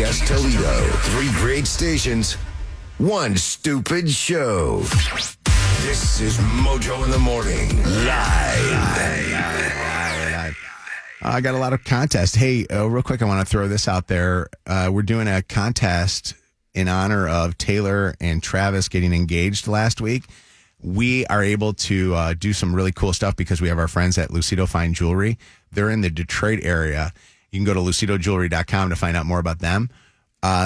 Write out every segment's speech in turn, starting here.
KBS Toledo. 3 great stations, 1 stupid show. This is Mojo in the Morning. Live. I got a lot of contests. Hey, real quick, I want to throw this out there. We're doing a contest in honor of Taylor and Travis getting engaged last week. We are able to do some really cool stuff because we have our friends at Lucido Fine Jewelry. They're in the Detroit area. You can go to lucidojewelry.com to find out more about them.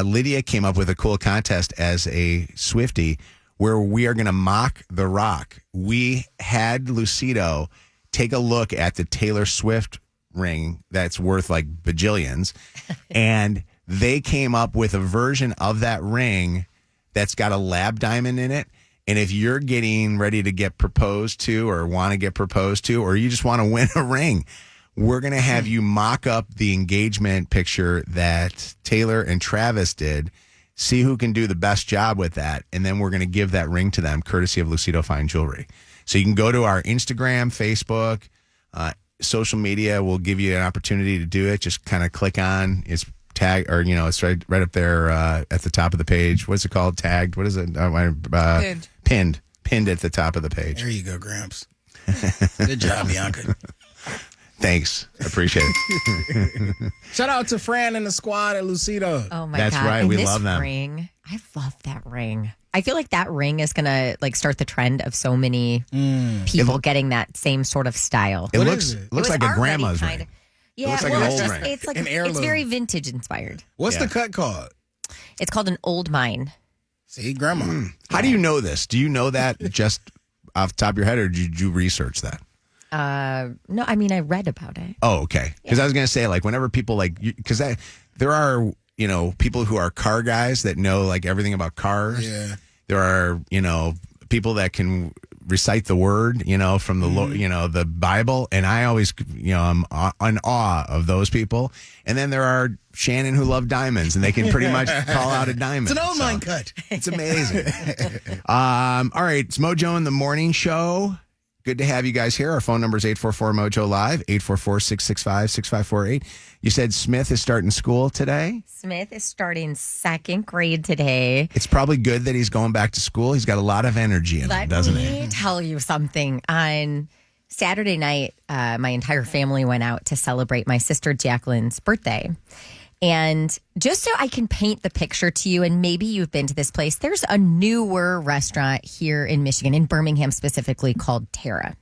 Lydia came up with a cool contest as a Swiftie where we are going to mock The Rock. We had Lucido take a look at the Taylor Swift ring that's worth like bajillions, and they came up with a version of that ring that's got a lab diamond in it. And if you're getting ready to get proposed to or want to get proposed to, or you just want to win a ring, we're going to have you mock up the engagement picture that Taylor and Travis did, see who can do the best job with that, and then we're going to give that ring to them courtesy of Lucido Fine Jewelry. So you can go to our Instagram, Facebook, social media. We'll give you an opportunity to do it. Just kind of click on it's tag, or it's right up there at the top of the page. What's it called? Tagged? What is it? Pinned at the top of the page. There you go, Gramps. Good job, Bianca. Thanks. I appreciate it. Shout out to Fran and the squad at Lucido. Oh my That's God. right. And We this love them. Ring, I love that ring. I feel like that ring is going to start the trend of so many people getting that same sort of style. It What looks is it? looks like a grandma's ring. Yeah, looks like an old ring. It's like An heirloom. it's very vintage inspired. What's the cut called? It's called an old mine. See, Grandma. How do you know this? Do you know that just off the top of your head, or did you research that? No, I mean I read about it. Oh, okay. Because I was going to say, like, whenever people because there are people who are car guys that know like everything about cars. Yeah. There are people that can recite the word from the the Bible, and I always I'm in awe of those people. And then there are Shannon who love diamonds, and they can pretty much call out a diamond. It's an old mine cut. It's amazing. All right, it's Mojo in the Morning Show. Good to have you guys here. Our phone number is 844-MOJO Live, 844-665-6548. You said Smith is starting school today? Smith is starting 2nd grade today. It's probably good that he's going back to school. He's got a lot of energy in him, doesn't he? Let me tell you something. On Saturday night, my entire family went out to celebrate my sister Jacqueline's birthday. And just so I can paint the picture to you, and maybe you've been to this place, there's a newer restaurant here in Michigan, in Birmingham specifically, called Terra.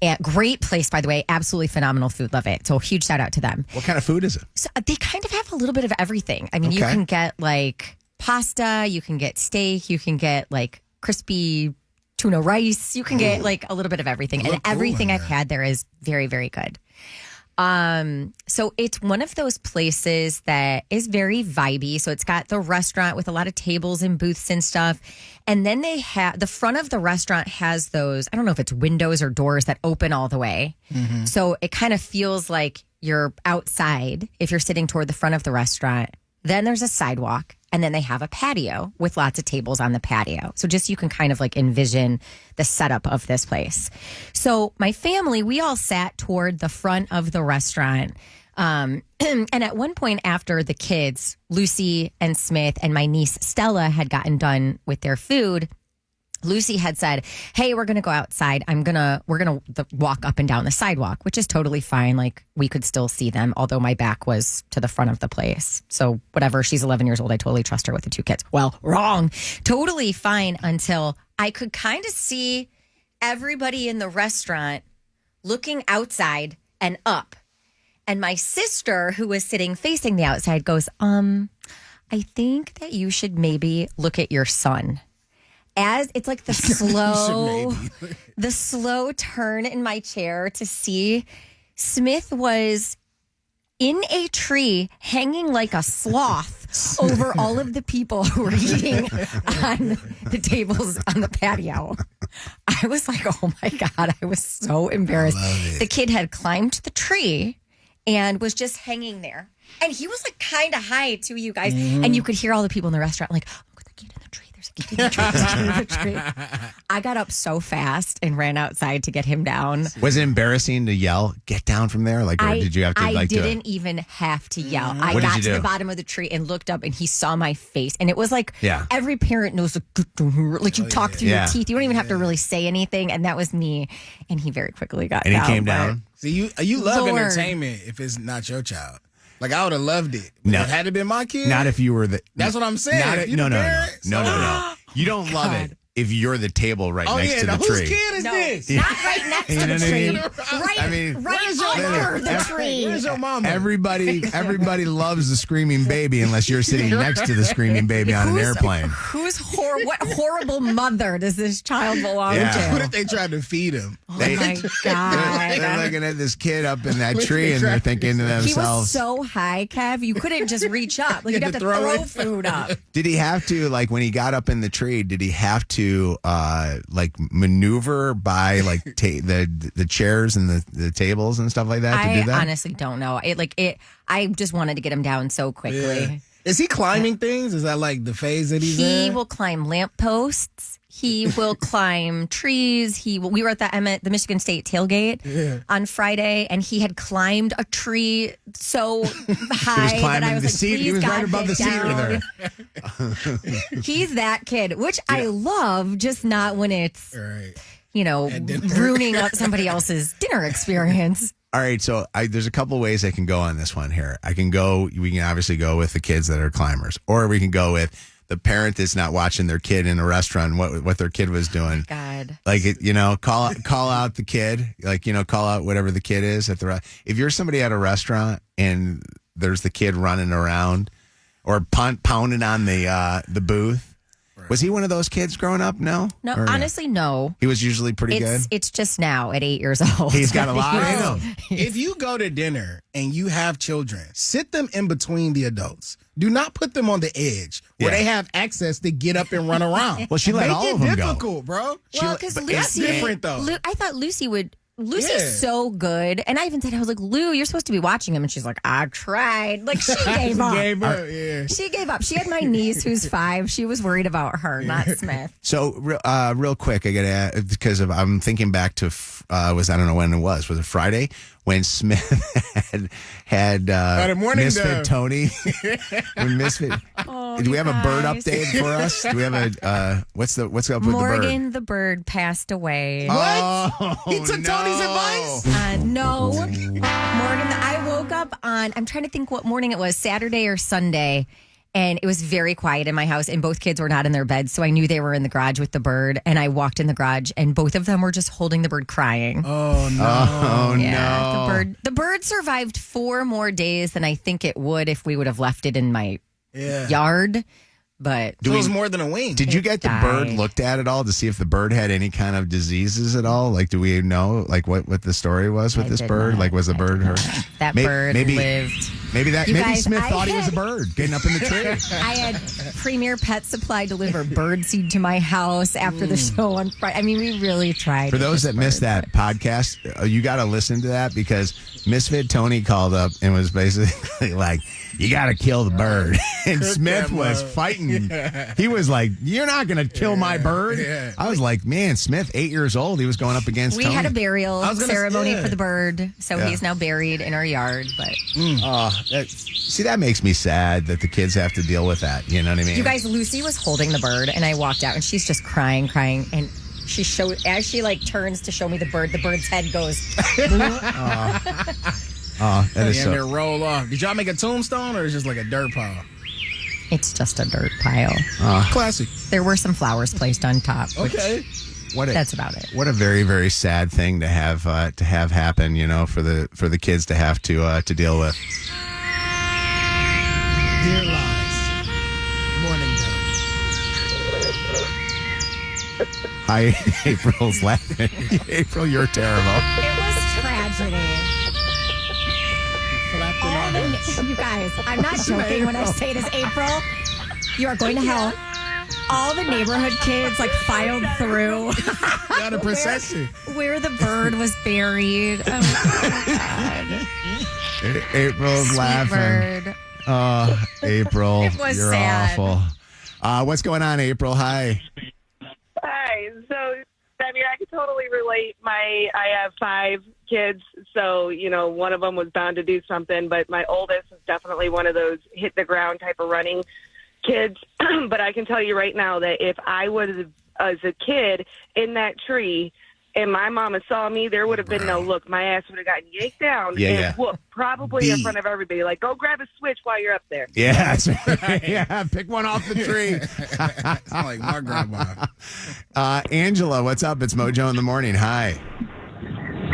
And great place, by the way. Absolutely phenomenal food. Love it. So huge shout out to them. What kind of food is it? So they kind of have a little bit of everything. I mean, you can get like pasta, you can get steak, you can get like crispy tuna rice, you can get like a little bit of everything. And everything I've had there is very, very good. So it's one of those places that is very vibey. So it's got the restaurant with a lot of tables and booths and stuff. And then they have the front of the restaurant has those, I don't know if it's windows or doors that open all the way. Mm-hmm. So it kind of feels like you're outside if you're sitting toward the front of the restaurant. Then there's a sidewalk, and then they have a patio with lots of tables on the patio. So just you can kind of like envision the setup of this place. So my family, we all sat toward the front of the restaurant. And at one point after the kids, Lucy and Smith and my niece Stella had gotten done with their food, Lucy had said, hey, we're going to go outside. We're going to walk up and down the sidewalk, which is totally fine. Like we could still see them, although my back was to the front of the place. So whatever, she's 11 years old. I totally trust her with the 2 kids. Well, wrong. Totally fine until I could kind of see everybody in the restaurant looking outside and up. And my sister, who was sitting facing the outside, goes, I think that you should maybe look at your son. As it's like the slow turn in my chair to see Smith was in a tree hanging like a sloth over all of the people who were eating on the tables on the patio. I was like, oh my God, I was so embarrassed. The kid had climbed the tree and was just hanging there. And he was like kind of high too, you guys. Mm-hmm. And you could hear all the people in the restaurant like, look at the kid in the tree. There's Get to the tree. I got up so fast and ran outside to get him down. Was it embarrassing to yell, get down from there? Like, or did you have to I didn't even have to yell. I got to the bottom of the tree and looked up, and he saw my face. And it was like every parent knows, like you talk through your teeth. You don't even have to really say anything. And that was me. And he very quickly got down. And he came down? See, you love entertainment if it's not your child. Like, I would have loved it. No. If it had to been my kid. Not if you were the... That's what I'm saying. No. You don't love it if you're the table right next to the tree. Whose kid is this? Not right next to the tree. Right under the tree. Where's your mama? Everybody loves the screaming baby unless you're sitting next to the screaming baby on an airplane. What horrible mother does this child belong to? What if they tried to feed him? Oh my God. They're looking at this kid up in that tree and they're thinking to themselves. He was so high, Kev, you couldn't just reach up. Like, you'd have to throw food up. Did he have to, like, when he got up in the tree, did he have to like maneuver by like the chairs and the tables and stuff like that to do that? I honestly don't know. I just wanted to get him down so quickly. Yeah. Is he climbing things? Is that like the phase that he's in? He will climb lampposts. He will climb trees. We were at the Michigan State tailgate on Friday, and he had climbed a tree so high that I was like, seat. He was God, right above the seat there. He's that kid, which I love, just not when it's, ruining up somebody else's dinner experience. All right, so there's a couple ways I can go on this one here. We can obviously go with the kids that are climbers, or we can go with the parent that's not watching their kid in a restaurant, what their kid was doing. God. Like, call out the kid, like, call out whatever the kid is at the if you're somebody at a restaurant and there's the kid running around or pounding on the booth. Right. Was he one of those kids growing up? No, honestly, no. He was usually pretty good. It's just now at 8 years old. He's got a lot in him. If you go to dinner and you have children, sit them in between the adults. Do not put them on the edge where they have access to get up and run around. Well, she let all of them go. Make it difficult, bro. Well, because Lucy, that's different though. I thought Lucy would. Lucy's so good. And I even said, I was like, Lou, you're supposed to be watching him. And she's like, I tried. Like, she gave up. She gave up. She had my niece who's 5. She was worried about her, not Smith. So, real quick, I got to add, because I'm thinking back to, I don't know when it was. Was it Friday? When Smith had Misfit Tony. When Misfit. Do we have a bird update for us? Do we have what's up with the bird? Morgan the bird passed away. What? Oh, he took Tony's advice? No. Morgan, I woke up on, I'm trying to think what morning it was, Saturday or Sunday. And it was very quiet in my house, and both kids were not in their beds. So I knew they were in the garage with the bird. And I walked in the garage, and both of them were just holding the bird crying. Oh, no. Oh, yeah, no. The bird survived 4 more days than I think it would if we would have left it in my yard. But it was more than a wing. Did you get the bird looked at at all to see if the bird had any kind of diseases at all? Like, do we know like what the story was with this bird? Not. Like, was the bird hurt? That bird lived. Maybe Smith thought he was a bird getting up in the tree. I had Premier Pet Supply deliver bird seed to my house after the show on Friday. I mean, we really tried. For those that missed that podcast, you got to listen to that because Misfit Tony called up and was basically like, you got to kill the bird. And Smith was fighting. He was like, you're not going to kill my bird. I was like, man, Smith, 8 years old. He was going up against Tony. We had a burial ceremony for the bird. So he's now buried in our yard. But that makes me sad that the kids have to deal with that. You know what I mean? You guys, Lucy was holding the bird and I walked out and she's just crying. And she as she like turns to show me the bird's head goes. That is and they roll off. Did y'all make a tombstone or is it just like a dirt pile? It's just a dirt pile. Classic. There were some flowers placed on top. Okay. That's about it. What a very, very sad thing to have happen, for the kids to have to deal with. Dear lies. Morning dove. Hi, April's laughing. April, you're terrible. It was tragedy. You guys, I'm not joking when I say this, April. You are going to hell. All the neighborhood kids filed through. Got a procession. Where the bird was buried. Oh my God. April's Sweet laughing. Bird. Oh, April, It was you're sad. awful. What's going on, April? Hi. Hi. So, I mean, I can totally relate. I have 5 kids, so, one of them was bound to do something, but my oldest is definitely one of those hit the ground type of running kids. But I can tell you right now that if I was, as a kid, in that tree, and my mama saw me, there would have been no look. My ass would have gotten yanked down and whooped, probably in front of everybody. Like, go grab a switch while you're up there. Yeah, that's right. Yeah, pick one off the tree. Sound like my grandma. Angela, what's up? It's Mojo in the Morning. Hi.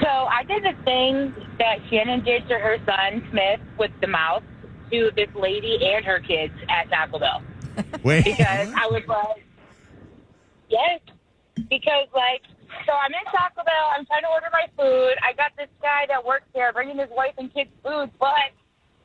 So I did the thing that Shannon did to her son, Smith, with the mouse to this lady and her kids at Taco Bell. Wait. Because I was like, yes. Because, so I'm in Taco Bell. I'm trying to order my food. I got this guy that works there bringing his wife and kids food, but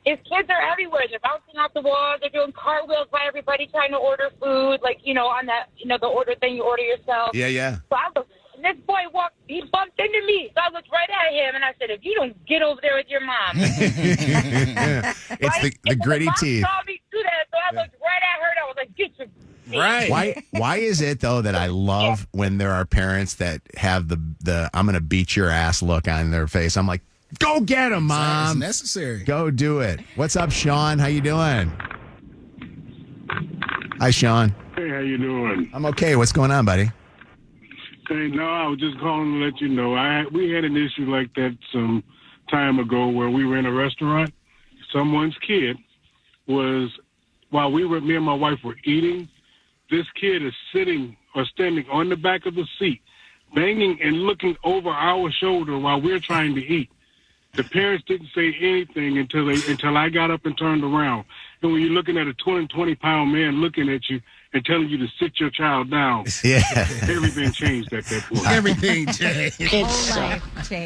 his kids are everywhere. They're bouncing off the walls. They're doing cartwheels by everybody trying to order food, on that, the order thing you order yourself. Yeah. So this boy he bumped into me. So I looked right at him, and I said, if you don't get over there with your mom. It's the gritty teeth. Saw me do that, so I looked right at her, and I was like, get your... Right. Why is it though that I love when there are parents that have the I'm gonna beat your ass look on their face? I'm like, go get him, Mom. It's necessary. Go do it. What's up, Sean? How you doing? Hi, Sean. Hey, how you doing? I'm okay. What's going on, buddy? Hey, no, I was just calling to let you know. We had an issue like that some time ago where we were in a restaurant. Someone's kid was, while me and my wife were eating, this kid is sitting or standing on the back of the seat, banging and looking over our shoulder while we're trying to eat. The parents didn't say anything until I got up and turned around. And when you're looking at a 20-pound man looking at you and telling you to sit your child down, Yeah. everything changed at that point. Everything changed.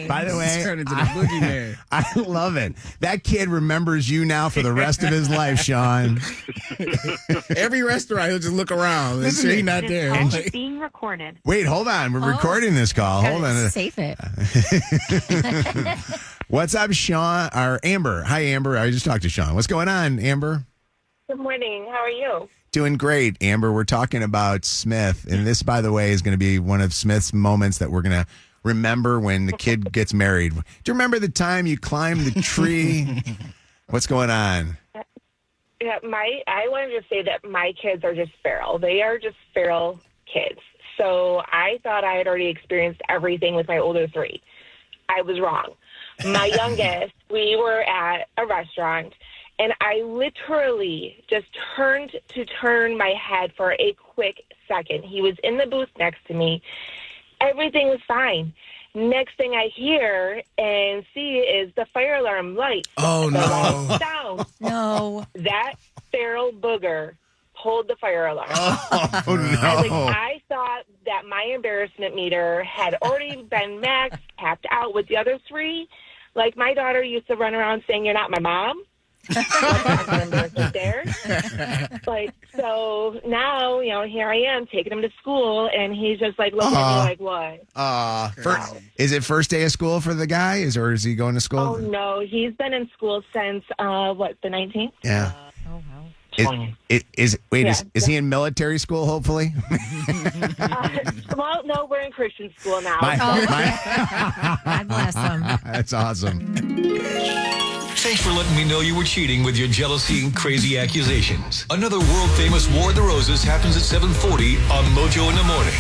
By the way, It's turned into the boogeyman. I love it. That kid remembers you now for the rest of his life, Sean. Every restaurant, he'll just look around. Make sure he's not there. Call is being recorded. Wait, hold on. We're recording this call. Hold on. Save it. What's up, Sean? Or Amber. Hi, Amber. I just talked to Sean. What's going on, Amber? Good morning. How are you? Doing great, Amber. We're talking about Smith. And this, by the way, is going to be one of Smith's moments that we're going to remember when the kid gets married. Do you remember the time you climbed the tree? What's going on? Yeah, I wanted to say that my kids are just feral. They are just feral kids. So I thought I had already experienced everything with my older 3. I was wrong. My youngest, we were at a restaurant, and I literally just turned to turn my head for a quick second. He was in the booth next to me. Everything was fine. Next thing I hear and see is the fire alarm light. Oh, no. Down. No. That feral booger pulled the fire alarm. Oh, no. I thought that my embarrassment meter had already been maxed, tapped out with the other 3. Like, my daughter used to run around saying, "You're not my mom." There. So now, here I am taking him to school, and he's just like looking at me like, what? Is it first day of school for the guy, or is he going to school? Oh, no. He's been in school since, the 19th? Yeah. Oh, wow. Is he in military school, hopefully? Well, no, we're in Christian school now. God bless him. That's awesome. Thanks for letting me know you were cheating with your jealousy and crazy accusations. Another world-famous War of the Roses happens at 7:40 on Mojo in the Morning.